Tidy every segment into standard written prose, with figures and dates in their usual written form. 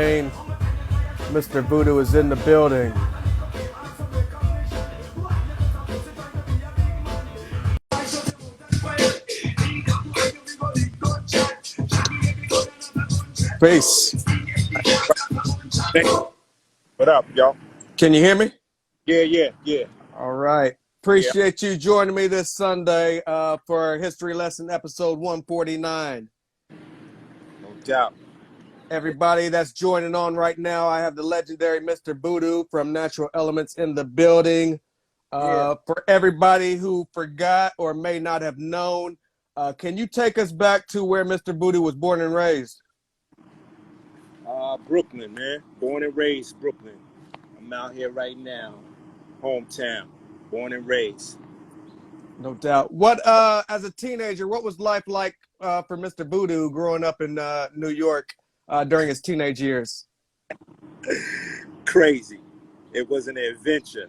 Mr. Voodoo is in the building. Peace. Hey, what up, y'all? Can you hear me? Yeah. All right. Yeah, Appreciate you joining me this Sunday for History Lesson episode 149. no doubt. Everybody that's joining on right now, I have the legendary Mr. Voodoo from Natural Elements in the building. Yeah. For everybody who forgot or may not have known, can you take us back to where Mr. Voodoo was born and raised? Brooklyn, man. Born and raised Brooklyn. I'm out here right now. Hometown. Born and raised. No doubt. What, as a teenager, what was life like for Mr. Voodoo growing up in New York during his teenage years? Crazy. It was an adventure.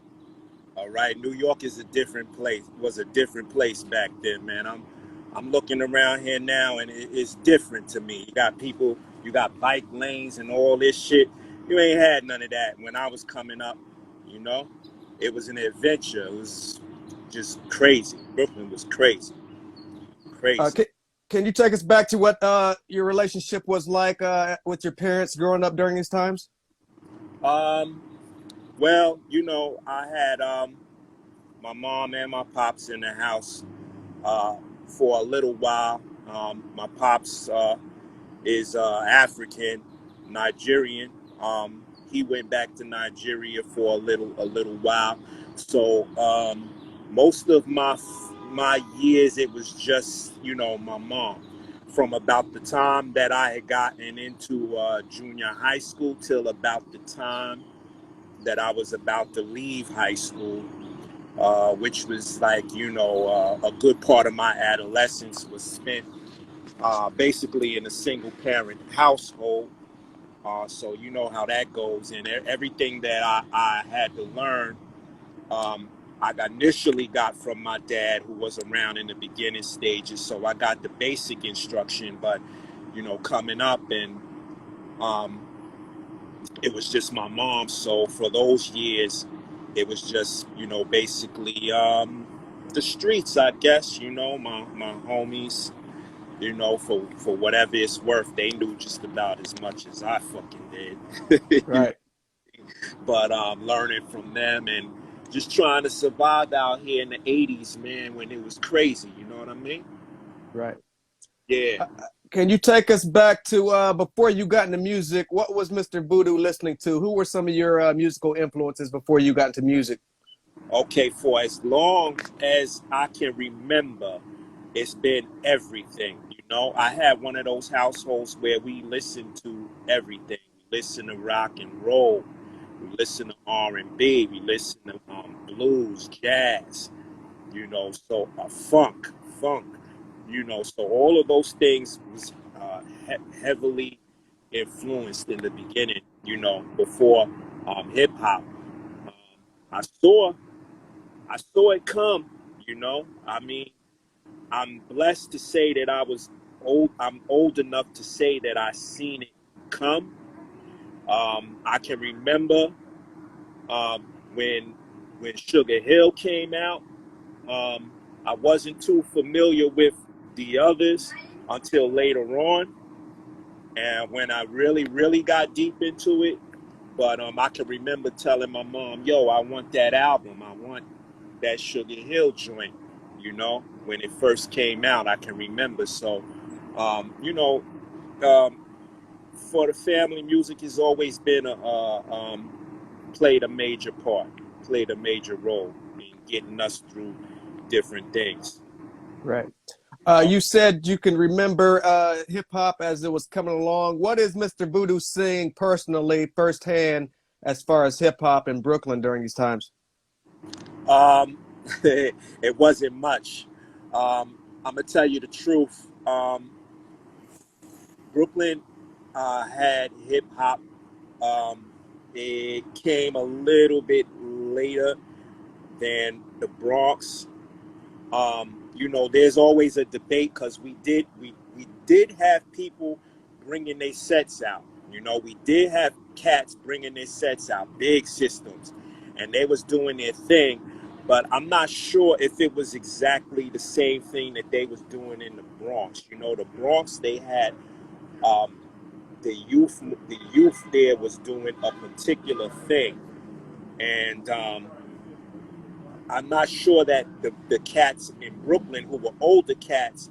All right. New York is a different place. Was a different place back then, man. I'm looking around here now and it's different to me. You got people, you got bike lanes and all this shit. You ain't had none of that when I was coming up, you know? It was an adventure. It was just crazy. Brooklyn was crazy. Uh, Crazy. can, can you take us back to what your relationship was like with your parents growing up during these times? Um, well, I had my mom and my pops in the house for a little while. My pops is African, Nigerian. He went back to Nigeria for a little while. So most of my years, it was just my mom. From about the time that I had gotten into junior high school till about the time that I was about to leave high school, which was like a good part of my adolescence was spent basically in a single parent household. So you know how that goes. And everything that I had to learn, um, I initially got from my dad, who was around in the beginning stages. So I got the basic instruction, but coming up and um, it was just my mom. So for those years, it was just basically the streets, I guess. My homies. For whatever it's worth, they knew just about as much as I fucking did. Right. But learning from them and just trying to survive out here in the 80s, man, when it was crazy. You know what I mean? Right. Yeah. Can you take us back to before you got into music? What was Mr. Voodoo listening to? Who were some of your musical influences before you got into music? Okay, for as long as I can remember, it's been everything. I had one of those households where we listened to everything. We listened to rock and roll. We listen to R&B. We listen to blues, jazz. So funk. So all of those things was heavily influenced in the beginning. Before hip hop. Um, I saw I saw it come. I mean, I'm blessed to say that I was old. I'm old enough to say that I seen it come. I can remember um, when Sugar Hill came out. I wasn't too familiar with the others until later on, and when I really, really got deep into it. But I can remember telling my mom, "Yo, I want that album. I want that Sugar Hill joint." When it first came out, I can remember. So, um, you know, um, for the family, music has always been played a major part, played a major role in getting us through different things. Right. Uh, You said you can remember hip hop as it was coming along. What is Mr. Voodoo seeing personally, firsthand, as far as hip hop in Brooklyn during these times? um, it wasn't much. I'm gonna tell you the truth. Brooklyn had hip hop. Um, it came a little bit later than the Bronx. There's always a debate because we did have people bringing their sets out. You know, we did have cats bringing their sets out, big systems, and they was doing their thing. But I'm not sure if it was exactly the same thing that they was doing in the Bronx. You know, the Bronx, they had um, the youth there was doing a particular thing, and I'm not sure that the cats in Brooklyn who were older cats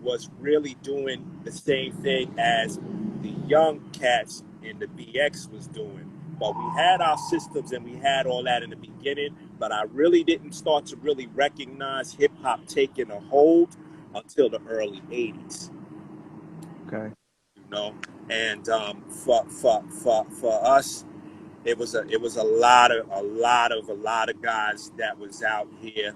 was really doing the same thing as the young cats in the BX was doing. But we had our systems and we had all that in the beginning, but I really didn't start to really recognize hip hop taking a hold until the early 80s. Okay. You know, and for us, it was a lot of guys that was out here,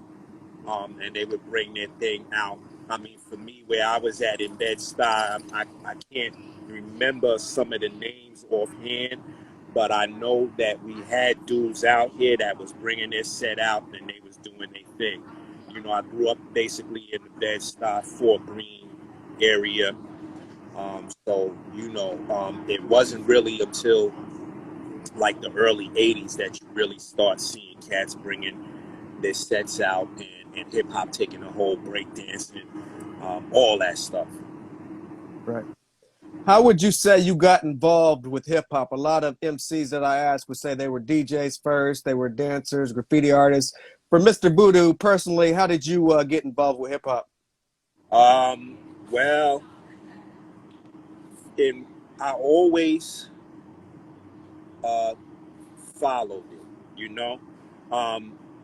and they would bring their thing out. I mean, for me, where I was at in Bed-Stuy, I can't remember some of the names offhand, but I know that we had dudes out here that was bringing their set out and they was doing their thing. You know, I grew up basically in the Bed-Stuy, Fort Greene area. So, it wasn't really until like the early 80s that you really start seeing cats bringing their sets out and hip hop taking a whole breakdancing, all that stuff. Right. How would you say you got involved with hip hop? A lot of MCs that I asked would say they were DJs first, they were dancers, graffiti artists. For Mr. Voodoo, personally, how did you get involved with hip hop? Well, in I always uh, followed it, you know.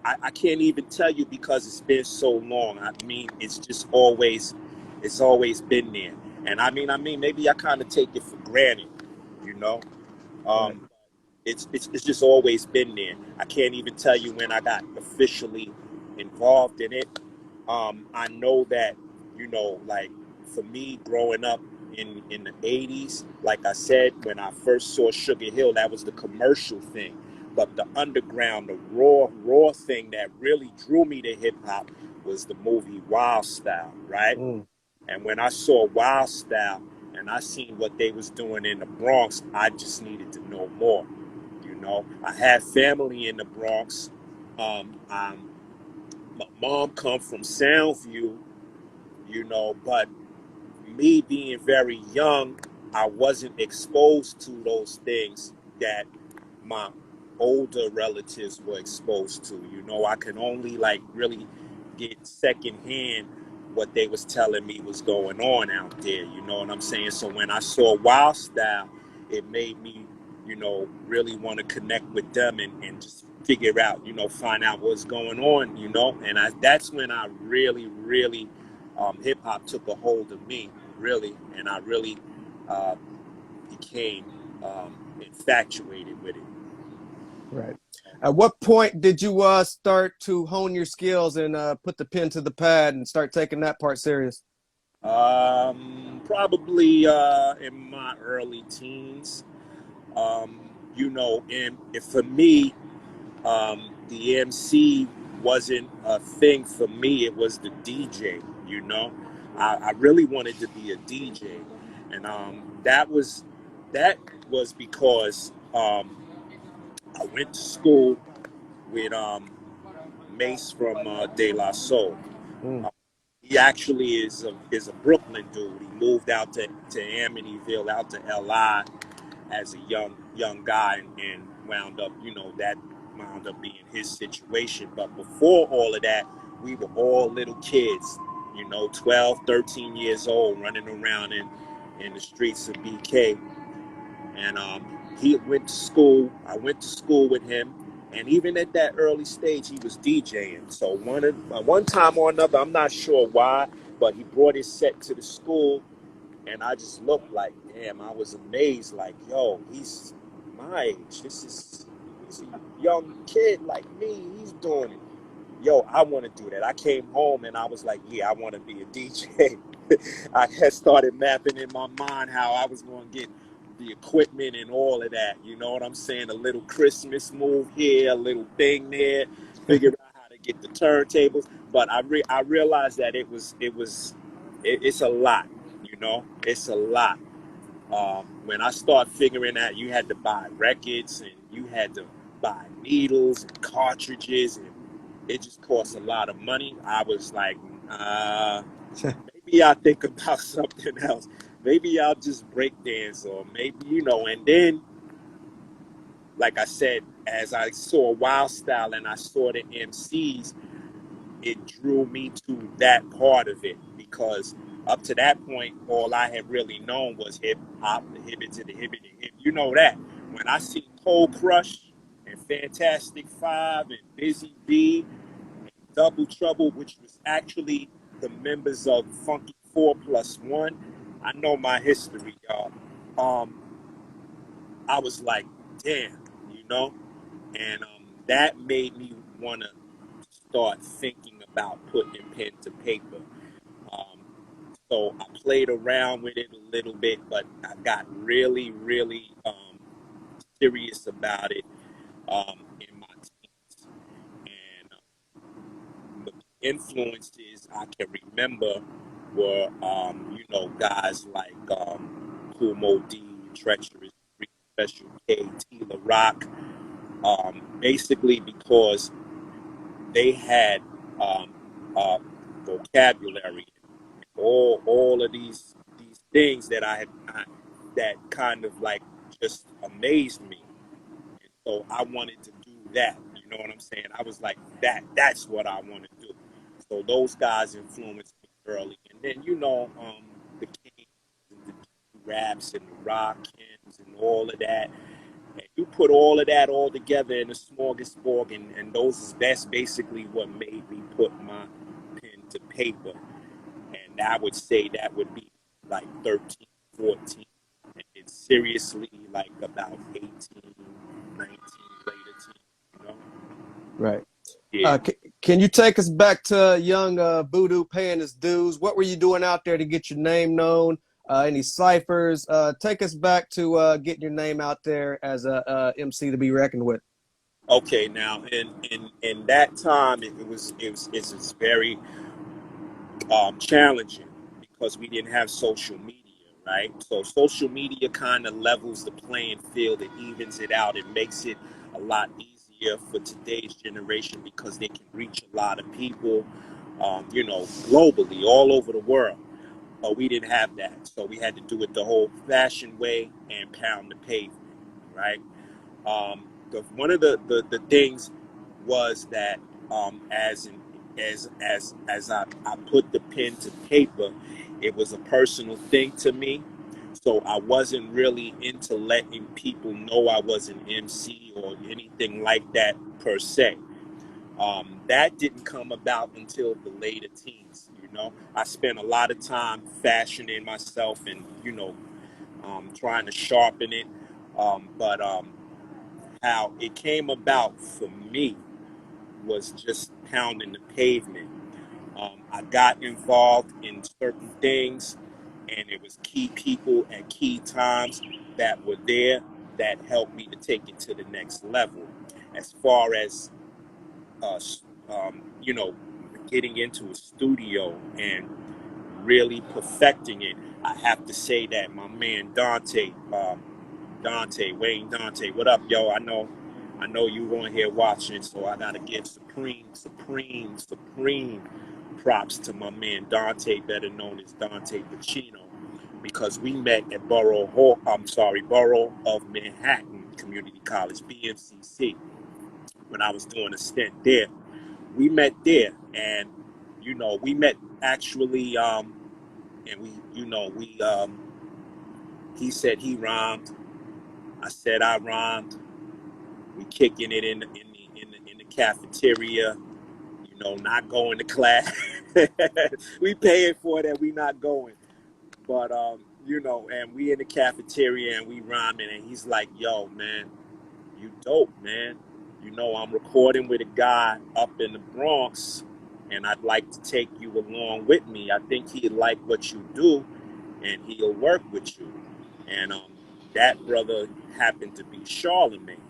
I can't even tell you because it's been so long. I mean, it's always been there. And I mean, maybe I kind of take it for granted, you know. Right. Um, it's just always been there. I can't even tell you when I got officially involved in it. I know that, like for me growing up in the 80s, like I said, when I first saw Sugar Hill, that was the commercial thing. But the underground, the raw thing that really drew me to hip hop was the movie Wild Style, right? Mm, And when I saw Wild Style and I seen what they was doing in the Bronx, I just needed to know more. I had family in the Bronx. My mom come from Soundview, but me being very young, I wasn't exposed to those things that my older relatives were exposed to. I could only like really get secondhand what they was telling me was going on out there. You know what I'm saying? So when I saw Wild Style, it made me, really want to connect with them and just figure out, find out what's going on, and that's when I really, really, hip hop took a hold of me, really, and I really uh, became infatuated with it. right. At what point did you start to hone your skills and put the pen to the pad and start taking that part serious? Probably in my early teens. And if for me, the MC wasn't a thing for me. It was the DJ. I really wanted to be a DJ, and that was because I went to school with Mace from De La Soul. Mm, He actually is a Brooklyn dude. He moved out to Amityville, out to LI as a young guy, and wound up, that wound up being his situation. But before all of that, we were all little kids, 12, 13 years old, running around in the streets of BK. And he went to school. I went to school with him, and even at that early stage, he was DJing. So one time or another, I'm not sure why, but he brought his set to the school, and I just looked like, damn, I was amazed. Like, yo, he's my age. He's a young kid like me. He's doing it. Yo, I want to do that. I came home and I was like, yeah, I want to be a DJ. I had started mapping in my mind how I was going to get the equipment and all of that. You know what I'm saying? A little Christmas move here, a little thing there. Figure out how to get the turntables. But I realized that it's a lot. It's a lot. when I started figuring out you had to buy records and you had to buy needles and cartridges and it just cost a lot of money, I was like, maybe I'll think about something else. Maybe I'll just break dance or maybe, and then, like I said, as I saw Wild Style and I saw the MCs, it drew me to that part of it because up to that point, all I had really known was hip hop, the hibbit to the hibbit, the hip. You know that. When I see Cold Crush and Fantastic Five and Busy Bee and Double Trouble, which was actually the members of Funky 4+1, I know my history, y'all. I was like, damn, and that made me want to start thinking about putting pen to paper. Um, so I played around with it a little bit, but I got really, really serious about it in my teens. And the influences I can remember were, guys like Cool Mo D, Treacherous, Special K, Tila Rock, basically because they had vocabulary, all of these things that that kind of like just amazed me. And so I wanted to do that. You know what I'm saying? I was like, that's what I want to do. So those guys influenced me early. And then, the Kings and the Raps and the Rockins and all of that. And you put all of that all together in a smorgasbord, and that's basically what made me put my pen to paper. And I would say that would be like 13, 14. And it's seriously like about 18, 19, later teen, Right. Yeah. Can you take us back to young Voodoo paying his dues? What were you doing out there to get your name known? Any ciphers? Take us back to getting your name out there as a MC to be reckoned with. Okay, now in that time it's very challenging because we didn't have social media, right? So social media kind of levels the playing field, it evens it out, it makes it a lot easier for today's generation because they can reach a lot of people, globally, all over the world. But we didn't have that, so we had to do it the old-fashioned way and pound the pavement, right? One of the things was that as I put the pen to paper, it was a personal thing to me. So I wasn't really into letting people know I was an MC or anything like that per se. That didn't come about until the later teens. I spent a lot of time fashioning myself and trying to sharpen it. But how it came about for me was just pounding the pavement. I got involved in certain things, and it was key people at key times that were there that helped me to take it to the next level. As far as, uh, you know, getting into a studio and really perfecting it, I have to say that my man Wayne Dante, what up, yo? I know you on here watching, so I gotta give supreme props to my man Dante, better known as Dante Pacino, because we met at Borough of Manhattan Community College, BMCC, when I was doing a stint there. We met there, and we met actually, and he said he rhymed. I said I rhymed. We kicking it in the cafeteria. Not going to class. We paying for that. We not going. But and we in the cafeteria and we rhyming, and he's like, "Yo, man, you dope, man. I'm recording with a guy up in the Bronx, and I'd like to take you along with me. I think he'd like what you do, and he'll work with you." And that brother happened to be Charlemagne.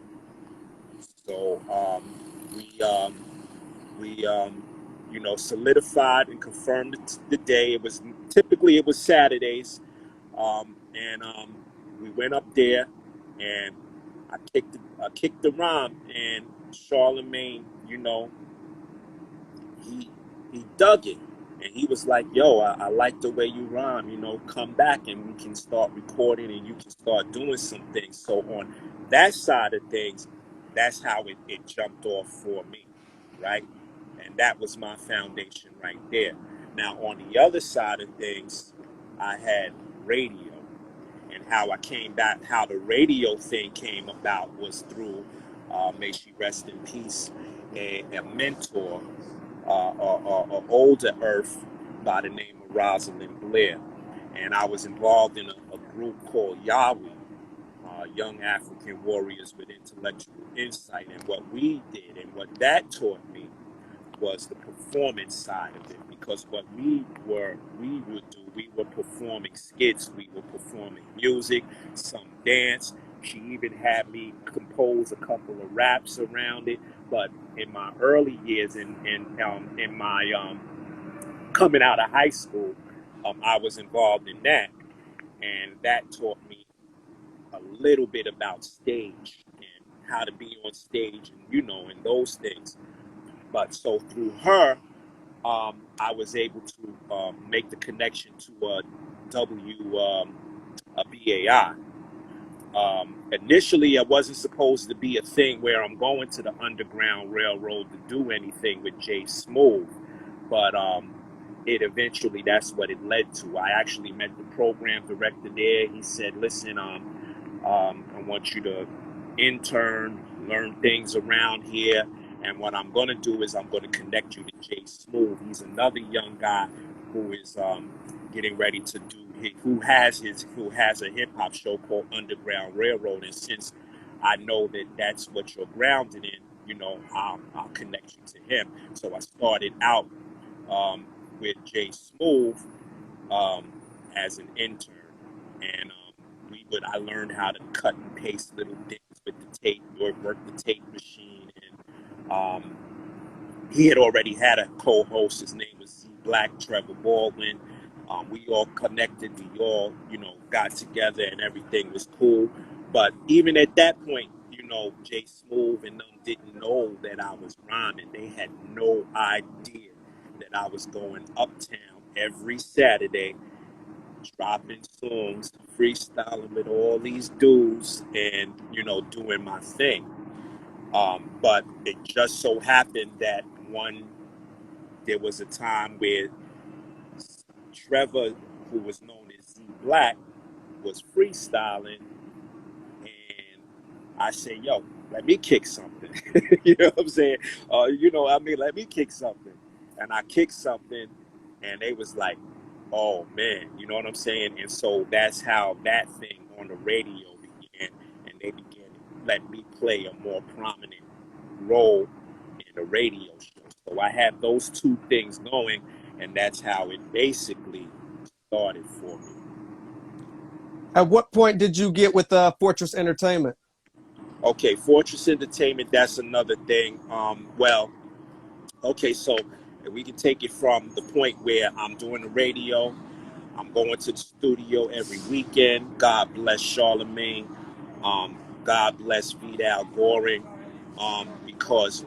So we solidified and confirmed the day. It was Saturdays, and we went up there, and I kicked the rhyme, and Charlemagne, he he dug it, and he was like, "Yo, I like the way you rhyme. Come back and we can start recording, and you can start doing some things." So on that side of things, that's how it jumped off for me, right? And that was my foundation right there. Now on the other side of things, I had radio, and how I came back, how the radio thing came about was through, may she rest in peace, a mentor, or older Earth by the name of Rosalind Blair. And I was involved in a group called Yahweh, Young African Warriors with Intellectual Insight. And what we did and what that taught me was the performance side of it, because what we were performing skits, we were performing music, some dance. She even had me compose a couple of raps around it. But in my early years, in my coming out of high school, I was involved in that, and that taught me a little bit about stage and how to be on stage, and and those things. But so through her, I was able to make the connection to a BAI. Initially, it wasn't supposed to be a thing where I'm going to the Underground Railroad to do anything with Jay Smooth, but it eventually, that's what it led to. I actually met the program director there. He said, "Listen, I want you to intern, learn things around here. And what I'm going to do is I'm going to connect you to Jay Smooth. He's another young guy who is getting ready to do, who has a hip hop show called Underground Railroad. And since I know that that's what you're grounded in, I'll connect you to him." So I started out with Jay Smooth as an intern, and I learned how to cut and paste little things with the tape, or work the tape machine, and he had already had a co-host. His name was Z Black, Trevor Baldwin. We all connected. We all, got together, and everything was cool. But even at that point, Jay Smooth and them didn't know that I was rhyming. They had no idea that I was going uptown every Saturday, dropping songs, freestyling with all these dudes, and doing my thing. But it just so happened that there was a time where Trevor, who was known as Z Black, was freestyling, and I said, "Yo, let me kick something." You know what I'm saying? Let me kick something. And I kicked something, and they was like, "Oh man," you know what I'm saying? And so that's how that thing on the radio began, and they began to let me play a more prominent role in the radio show. So I had those two things going, and that's how it basically started for me. At what point did you get with Fortress Entertainment? Okay, Fortress Entertainment, that's another thing. Okay, so we can take it from the point where I'm doing the radio. I'm going to the studio every weekend. God bless Charlemagne. God bless Vidal Goring, because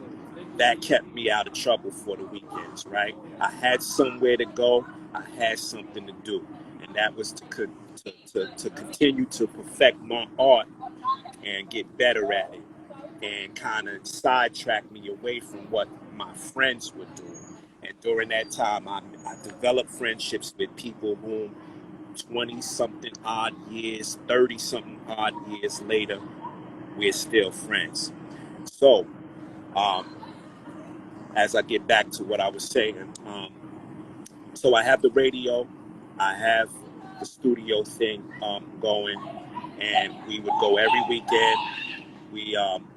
that kept me out of trouble for the weekends, right? I had somewhere to go. I had something to do. And that was to continue to perfect my art and get better at it, and kind of sidetrack me away from what my friends were doing. And during that time, I developed friendships with people whom 20 something odd years, 30 something odd years later, we're still friends. So, um, as I get back to what I was saying, so I have the radio, I have the studio thing going, and we would go every weekend. We're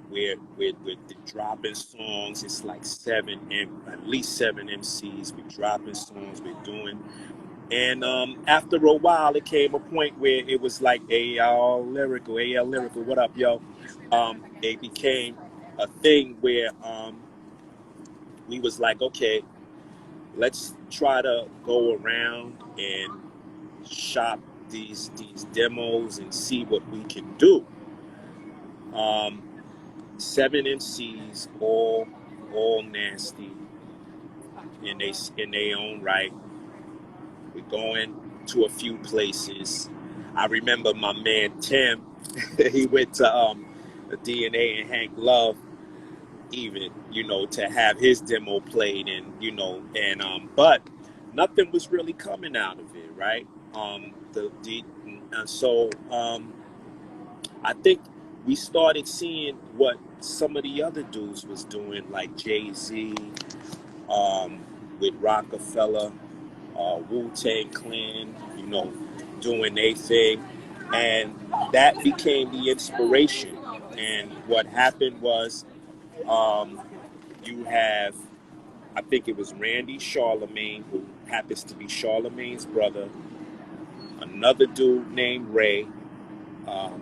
dropping songs. It's like at least seven MCs. We're dropping songs. We're doing. And after a while, it came a point where it was like AL lyrical. What up, yo? It became a thing where we was like, okay, let's try to go around and shop these demos and see what we can do. Um, 7 MCs, all nasty in their own right. We're going to a few places. I remember my man Tim. He went to the DNA and Hank Love, even, to have his demo played, and but nothing was really coming out of it, right? So I think we started seeing what some of the other dudes was doing, like Jay-Z, um, with Rockefeller, Wu-Tang Clan, doing their thing. And that became the inspiration. And what happened was, um, you have, I think it was Randy Charlemagne, who happens to be Charlemagne's brother, another dude named Ray,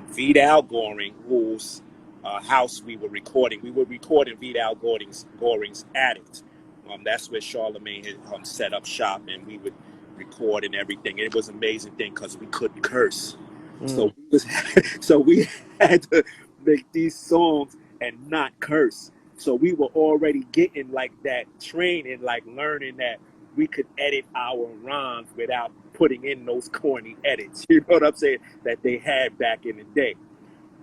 Vidal Goring, whose house we were recording. We were recording Vidal Goring's attic. That's where Charlemagne had set up shop, and we would record and everything. And it was an amazing thing because we couldn't curse. So we was, so we had to make these songs and not curse. So we were already getting like that training, like learning that we could edit our rhymes without putting in those corny edits. You know what I'm saying? That they had back in the day.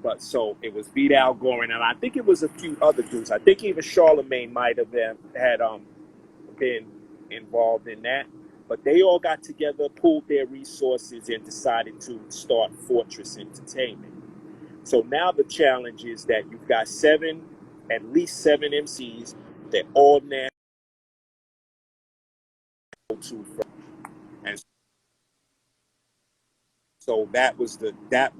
But so it was Vidal Goring, and I think it was a few other dudes. I think even Charlemagne might have been involved in that. But they all got together, pooled their resources, and decided to start Fortress Entertainment. So now the challenge is that you've got at least seven MCs that all now to, and so that